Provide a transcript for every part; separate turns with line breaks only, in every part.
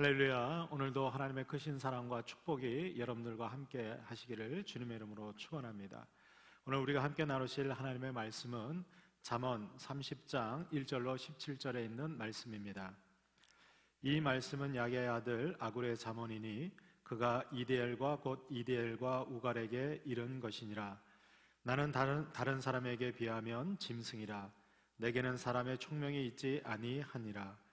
할렐루야. 오늘도 하나님의 크신 사랑과 축복이 여러분들과 함께 하시기를 주님의 이름으로 축원합니다. 오늘 우리가 함께 나누실 하나님의 말씀은 잠언 30장 1절로 17절에 있는 말씀입니다. 이 말씀은 야게의 아들 아굴의 잠언이니 그가 이디엘과 곧 이디엘과 우갈에게 이른 것이니라. 나는 다른 사람에게 비하면 짐승이라. 내게는 사람의 총명이 있지 아니하니라.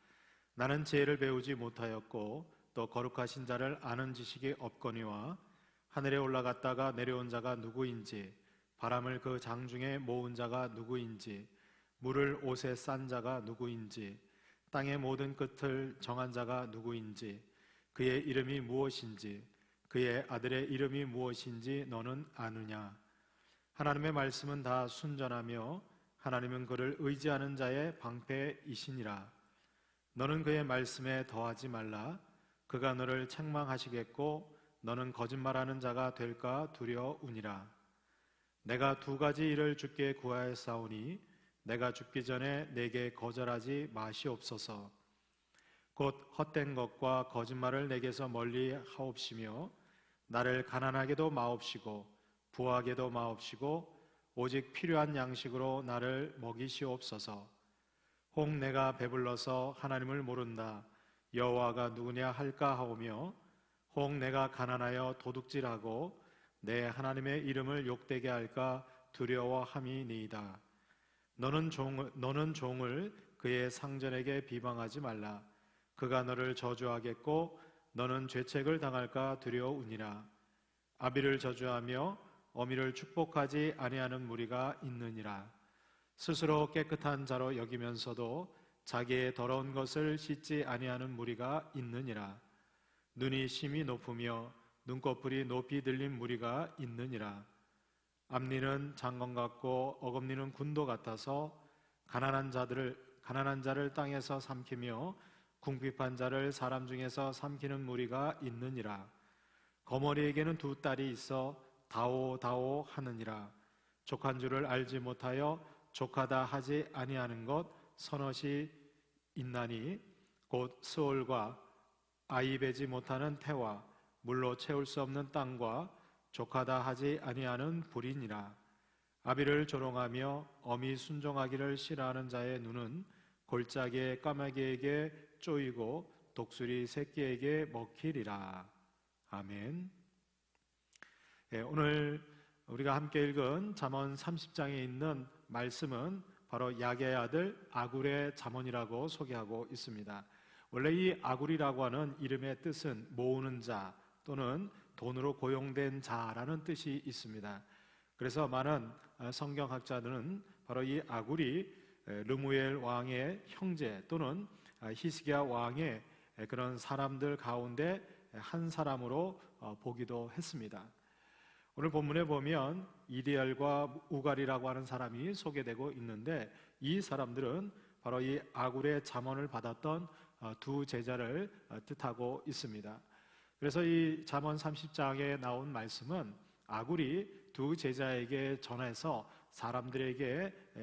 나는 지혜를 배우지 못하였고 또 거룩하신 자를 아는 지식이 없거니와 하늘에 올라갔다가 내려온 자가 누구인지, 바람을 그 장중에 모은 자가 누구인지, 물을 옷에 싼 자가 누구인지, 땅의 모든 끝을 정한 자가 누구인지, 그의 이름이 무엇인지, 그의 아들의 이름이 무엇인지 너는 아느냐? 하나님의 말씀은 다 순전하며 하나님은 그를 의지하는 자의 방패이시니라. 너는 그의 말씀에 더하지 말라. 그가 너를 책망하시겠고 너는 거짓말하는 자가 될까 두려우니라. 내가 두 가지 일을 주께 구하였사오니 내가 죽기 전에 내게 거절하지 마시옵소서. 곧 헛된 것과 거짓말을 내게서 멀리 하옵시며 나를 가난하게도 마옵시고 부하게도 마옵시고 오직 필요한 양식으로 나를 먹이시옵소서. 혹 내가 배불러서 하나님을 모른다 여호와가 누구냐 할까 하오며 혹 내가 가난하여 도둑질하고 내 하나님의 이름을 욕되게 할까 두려워함이니이다. 너는 종을 그의 상전에게 비방하지 말라. 그가 너를 저주하겠고 너는 죄책을 당할까 두려우니라. 아비를 저주하며 어미를 축복하지 아니하는 무리가 있느니라. 스스로 깨끗한 자로 여기면서도 자기의 더러운 것을 씻지 아니하는 무리가 있느니라. 눈이 심히 높으며 눈꺼풀이 높이 들린 무리가 있느니라. 앞니는 장건 같고 어금니는 군도 같아서 가난한 자를 땅에서 삼키며 궁핍한 자를 사람 중에서 삼키는 무리가 있느니라. 거머리에게는 두 딸이 있어 다오다오 하느니라. 족한 줄을 알지 못하여 족하다 하지 아니하는 것 서넛이 있나니 곧 스올과 아이 베지 못하는 태와 물로 채울 수 없는 땅과 족하다 하지 아니하는 불이니라. 아비를 조롱하며 어미 순종하기를 싫어하는 자의 눈은 골짜기의 까마귀에게 쪼이고 독수리 새끼에게 먹히리라. 아멘. 오늘 우리가 함께 읽은 잠언 30장에 있는 말씀은 바로 야게의 아들 아굴의 잠언이라고 소개하고 있습니다. 원래 이 아굴이라고 하는 이름의 뜻은 모으는 자 또는 돈으로 고용된 자라는 뜻이 있습니다. 그래서 많은 성경학자들은 바로 이 아굴이 르무엘 왕의 형제 또는 히스기야 왕의 그런 사람들 가운데 한 사람으로 보기도 했습니다. 오늘 본문에 보면 이디엘과 우갈이라고 하는 사람이 소개되고 있는데 이 사람들은 바로 이 아굴의 잠언을 받았던 두 제자를 뜻하고 있습니다. 그래서 이 잠언 30장에 나온 말씀은 아굴이 두 제자에게 전해서 사람들에게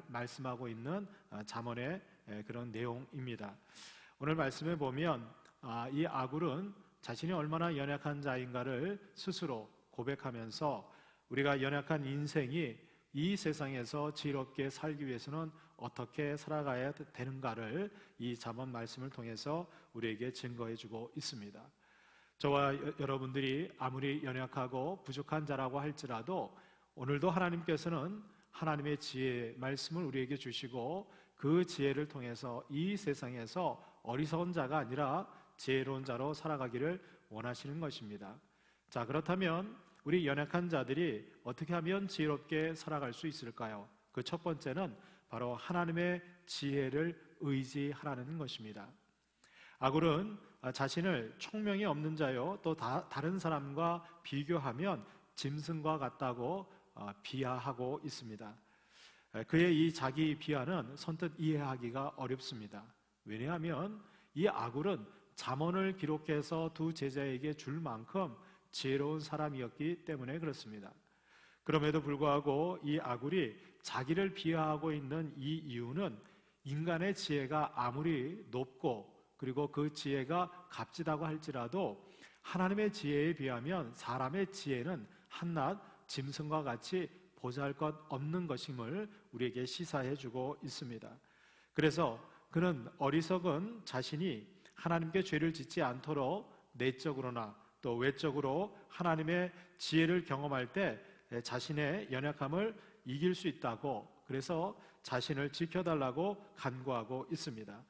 말씀하고 있는 잠언의 그런 내용입니다. 오늘 말씀에 보면 이 아굴은 자신이 얼마나 연약한 자인가를 스스로 고백하면서 우리가 연약한 인생이 이 세상에서 지혜롭게 살기 위해서는 어떻게 살아가야 되는가를 이 잠언 말씀을 통해서 우리에게 증거해주고 있습니다. 저와 여러분들이 아무리 연약하고 부족한 자라고 할지라도 오늘도 하나님께서는 하나님의 지혜 말씀을 우리에게 주시고 그 지혜를 통해서 이 세상에서 어리석은 자가 아니라 지혜로운 자로 살아가기를 원하시는 것입니다. 자, 그렇다면 우리 연약한 자들이 어떻게 하면 지혜롭게 살아갈 수 있을까요? 그 첫 번째는 바로 하나님의 지혜를 의지하라는 것입니다. 아굴은 자신을 총명이 없는 자요 또 다른 사람과 비교하면 짐승과 같다고 비하하고 있습니다. 그의 이 자기 비하는 선뜻 이해하기가 어렵습니다. 왜냐하면 이 아굴은 잠언을 기록해서 두 제자에게 줄 만큼 지혜로운 사람이었기 때문에 그렇습니다. 그럼에도 불구하고 이 아굴이 자기를 비하하고 있는 이 이유는 인간의 지혜가 아무리 높고 그리고 그 지혜가 값지다고 할지라도 하나님의 지혜에 비하면 사람의 지혜는 한낱 짐승과 같이 보잘것 없는 것임을 우리에게 시사해 주고 있습니다. 그래서 그는 어리석은 자신이 하나님께 죄를 짓지 않도록 내적으로나 또 외적으로 하나님의 지혜를 경험할 때 자신의 연약함을 이길 수 있다고, 그래서 자신을 지켜달라고 간구하고 있습니다.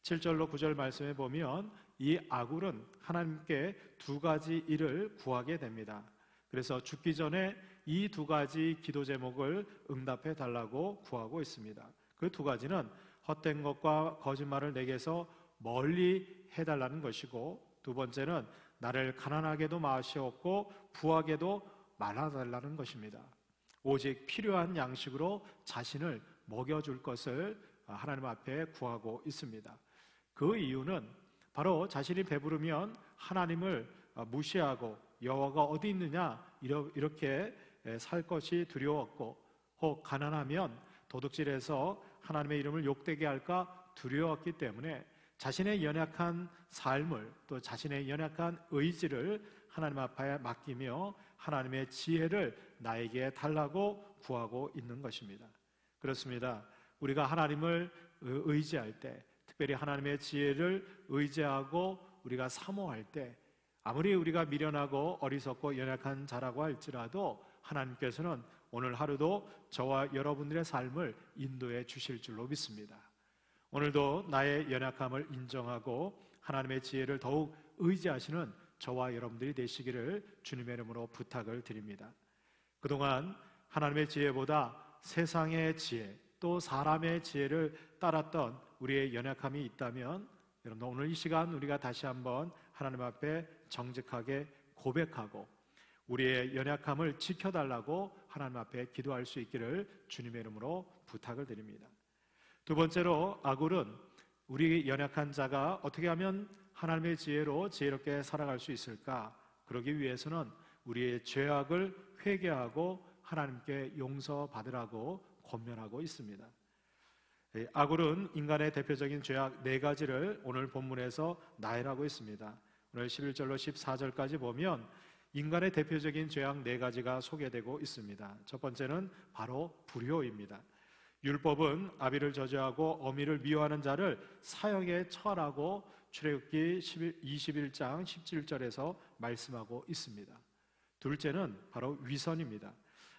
7절로 9절 말씀에 보면 이 아굴은 하나님께 두 가지 일을 구하게 됩니다. 그래서 죽기 전에 이 두 가지 기도 제목을 응답해 달라고 구하고 있습니다. 그 두 가지는 헛된 것과 거짓말을 내게서 멀리 해달라는 것이고, 두 번째는 나를 가난하게도 마시옵고 부하게도 말아달라는 것입니다. 오직 필요한 양식으로 자신을 먹여줄 것을 하나님 앞에 구하고 있습니다. 그 이유는 바로 자신이 배부르면 하나님을 무시하고 여호와가 어디 있느냐 이렇게 살 것이 두려웠고, 혹 가난하면 도둑질해서 하나님의 이름을 욕되게 할까 두려웠기 때문에 자신의 연약한 삶을, 또 자신의 연약한 의지를 하나님 앞에 맡기며 하나님의 지혜를 나에게 달라고 구하고 있는 것입니다. 그렇습니다. 우리가 하나님을 의지할 때, 특별히 하나님의 지혜를 의지하고 우리가 사모할 때, 아무리 우리가 미련하고 어리석고 연약한 자라고 할지라도 하나님께서는 오늘 하루도 저와 여러분들의 삶을 인도해 주실 줄로 믿습니다. 오늘도 나의 연약함을 인정하고 하나님의 지혜를 더욱 의지하시는 저와 여러분들이 되시기를 주님의 이름으로 부탁을 드립니다. 그동안 하나님의 지혜보다 세상의 지혜, 또 사람의 지혜를 따랐던 우리의 연약함이 있다면, 여러분 오늘 이 시간 우리가 다시 한번 하나님 앞에 정직하게 고백하고 우리의 연약함을 지켜달라고 하나님 앞에 기도할 수 있기를 주님의 이름으로 부탁을 드립니다. 두 번째로 아굴은 우리 연약한 자가 어떻게 하면 하나님의 지혜로 지혜롭게 살아갈 수 있을까? 그러기 위해서는 우리의 죄악을 회개하고 하나님께 용서받으라고 권면하고 있습니다. 아굴은 인간의 대표적인 죄악 네 가지를 오늘 본문에서 나열하고 있습니다. 오늘 11절로 14절까지 보면 인간의 대표적인 죄악 네 가지가 소개되고 있습니다. 첫 번째는 바로 불효입니다. 율법은 아비를 저주하고 어미를 미워하는 자를 사형에 처하라고 출애굽기 21장 17절에서 말씀하고 있습니다. 둘째는 바로 위선입니다.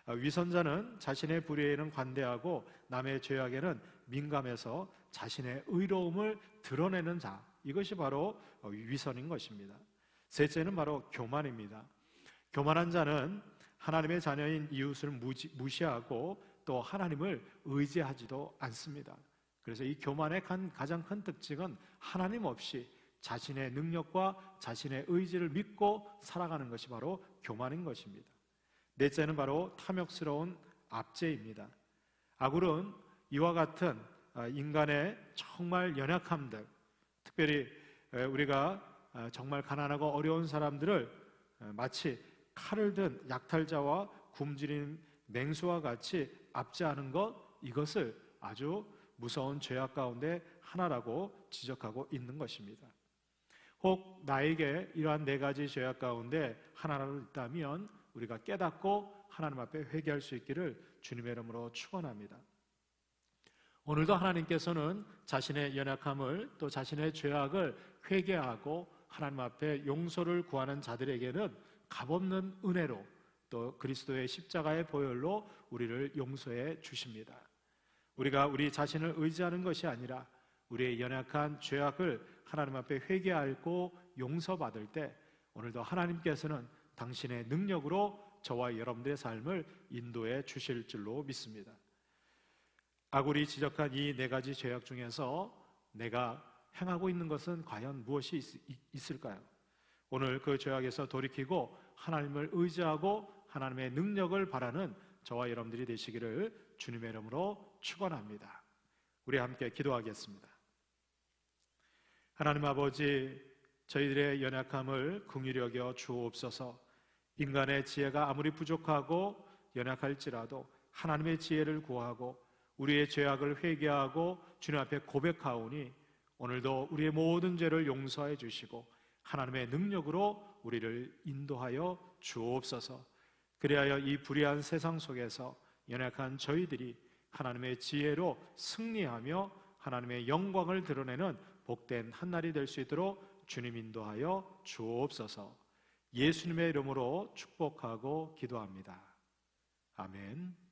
위선자는 자신의 불의에는 관대하고 남의 죄악에는 민감해서 자신의 의로움을 드러내는 자, 이것이 바로 위선인 것입니다. 셋째는 바로 교만입니다. 교만한 자는 하나님의 자녀인 이웃을 무시하고 또 하나님을 의지하지도 않습니다. 그래서 이 교만의 가장 큰 특징은 하나님 없이 자신의 능력과 자신의 의지를 믿고 살아가는 것이 바로 교만인 것입니다. 넷째는 바로 탐욕스러운 압제입니다. 아굴은 이와 같은 인간의 정말 연약함들, 특별히 우리가 정말 가난하고 어려운 사람들을 마치 칼을 든 약탈자와 굶주린 맹수와 같이 압제하는 것, 이것을 아주 무서운 죄악 가운데 하나라고 지적하고 있는 것입니다. 혹 나에게 이러한 네 가지 죄악 가운데 하나라도 있다면 우리가 깨닫고 하나님 앞에 회개할 수 있기를 주님의 이름으로 축원합니다. 오늘도 하나님께서는 자신의 연약함을 또 자신의 죄악을 회개하고 하나님 앞에 용서를 구하는 자들에게는 값없는 은혜로 또 그리스도의 십자가의 보혈로 우리를 용서해 주십니다. 우리가 우리 자신을 의지하는 것이 아니라 우리의 연약한 죄악을 하나님 앞에 회개하고 용서받을 때 오늘도 하나님께서는 당신의 능력으로 저와 여러분들의 삶을 인도해 주실 줄로 믿습니다. 아굴이 지적한 이 네 가지 죄악 중에서 내가 행하고 있는 것은 과연 무엇이 있을까요? 오늘 그 죄악에서 돌이키고 하나님을 의지하고 하나님의 능력을 바라는 저와 여러분들이 되시기를 주님의 이름으로 축원합니다. 우리 함께 기도하겠습니다. 하나님 아버지, 저희들의 연약함을 긍휼히 여겨 주옵소서. 인간의 지혜가 아무리 부족하고 연약할지라도 하나님의 지혜를 구하고 우리의 죄악을 회개하고 주님 앞에 고백하오니 오늘도 우리의 모든 죄를 용서해 주시고 하나님의 능력으로 우리를 인도하여 주옵소서. 그리하여 이 불의한 세상 속에서 연약한 저희들이 하나님의 지혜로 승리하며 하나님의 영광을 드러내는 복된 한날이 될 수 있도록 주님 인도하여 주옵소서. 예수님의 이름으로 축복하고 기도합니다. 아멘.